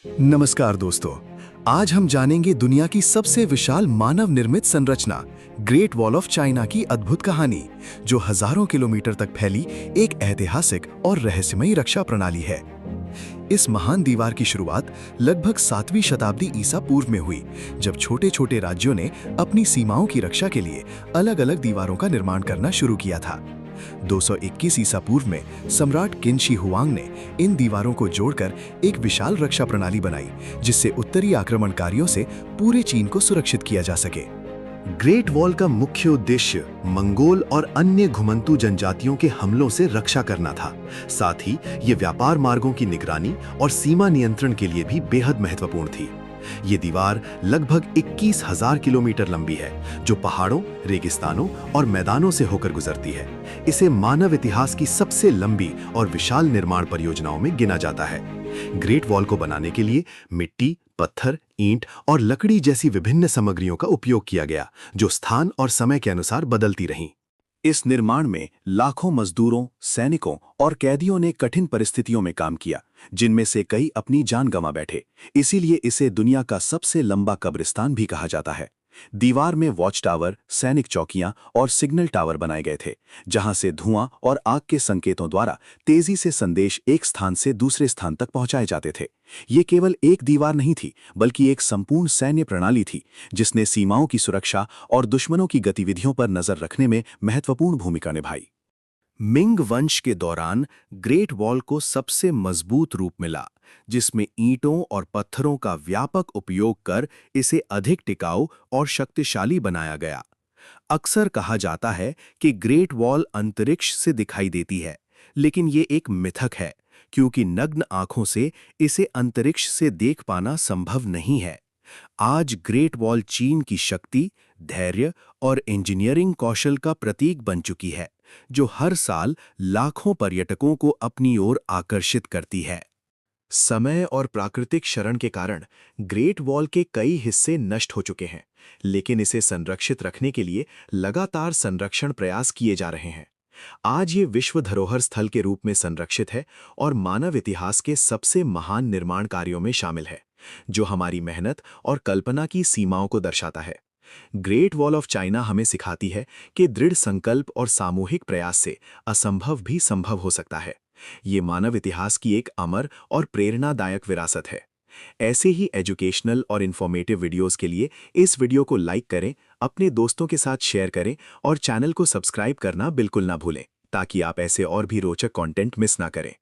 नमस्कार दोस्तों। आज हम जानेंगे दुनिया की सबसे विशाल मानव निर्मित संरचना ग्रेट वॉल ऑफ चाइना की अद्भुत कहानी, जो हजारों किलोमीटर तक फैली एक ऐतिहासिक और रहस्यमयी रक्षा प्रणाली है। इस महान दीवार की शुरुआत लगभग 7वीं शताब्दी ईसा पूर्व में हुई, जब छोटे छोटे राज्यों ने अपनी सीमाओं की रक्षा के लिए अलग अलग दीवारों का निर्माण करना शुरू किया था। 221 ईसा पूर्व में सम्राट किन शी हुआंग ने इन दीवारों को जोड़कर एक विशाल रक्षा प्रणाली बनाई, जिससे उत्तरी आक्रमणकारियों से पूरे चीन को सुरक्षित किया जा सके। ग्रेट वॉल का मुख्य उद्देश्य मंगोल और अन्य घुमंतू जनजातियों के हमलों से रक्षा करना था। साथ ही ये व्यापार मार्गों की निगरानी और सीमा नियंत्रण के लिए भी बेहद महत्वपूर्ण थी। ये दीवार लगभग 21,000 किलोमीटर लंबी है, जो पहाड़ों, रेगिस्तानों और मैदानों से होकर गुजरती है। इसे मानव इतिहास की सबसे लंबी और विशाल निर्माण परियोजनाओं में गिना जाता है। ग्रेट वॉल को बनाने के लिए मिट्टी, पत्थर, ईंट और लकड़ी जैसी विभिन्न सामग्रियों का उपयोग किया गया, जो स्थान और समय के अनुसार बदलती रहीं। इस निर्माण में लाखों मजदूरों, सैनिकों और कैदियों ने कठिन परिस्थितियों में काम किया, जिनमें से कई अपनी जान गंवा बैठे। इसीलिए इसे दुनिया का सबसे लंबा कब्रिस्तान भी कहा जाता है। दीवार में वॉच टावर, सैनिक चौकियां और सिग्नल टावर बनाए गए थे, जहां से धुआं और आग के संकेतों द्वारा तेजी से संदेश एक स्थान से दूसरे स्थान तक पहुंचाए जाते थे। ये केवल एक दीवार नहीं थी, बल्कि एक संपूर्ण सैन्य प्रणाली थी, जिसने सीमाओं की सुरक्षा और दुश्मनों की गतिविधियों पर नजर रखने में महत्वपूर्ण भूमिका निभाई। मिंग वंश के दौरान ग्रेट वॉल को सबसे मजबूत रूप मिला, जिसमें ईंटों और पत्थरों का व्यापक उपयोग कर इसे अधिक टिकाऊ और शक्तिशाली बनाया गया। अक्सर कहा जाता है कि ग्रेट वॉल अंतरिक्ष से दिखाई देती है, लेकिन ये एक मिथक है, क्योंकि नग्न आंखों से इसे अंतरिक्ष से देख पाना संभव नहीं है। आज ग्रेट वॉल चीन की शक्ति, धैर्य और इंजीनियरिंग कौशल का प्रतीक बन चुकी है, जो हर साल लाखों पर्यटकों को अपनी ओर आकर्षित करती है। समय और प्राकृतिक क्षरण के कारण ग्रेट वॉल के कई हिस्से नष्ट हो चुके हैं, लेकिन इसे संरक्षित रखने के लिए लगातार संरक्षण प्रयास किए जा रहे हैं। आज ये विश्व धरोहर स्थल के रूप में संरक्षित है और मानव इतिहास के सबसे महान निर्माण कार्यों में शामिल है, जो हमारी मेहनत और कल्पना की सीमाओं को दर्शाता है। ग्रेट वॉल ऑफ चाइना हमें सिखाती है कि दृढ़ संकल्प और सामूहिक प्रयास से असंभव भी संभव हो सकता है। ये मानव इतिहास की एक अमर और प्रेरणादायक विरासत है। ऐसे ही एजुकेशनल और इन्फॉर्मेटिव वीडियोस के लिए इस वीडियो को लाइक करें, अपने दोस्तों के साथ शेयर करें और चैनल को सब्सक्राइब करना बिल्कुल ना भूलें, ताकि आप ऐसे और भी रोचक कंटेंट मिस ना करें।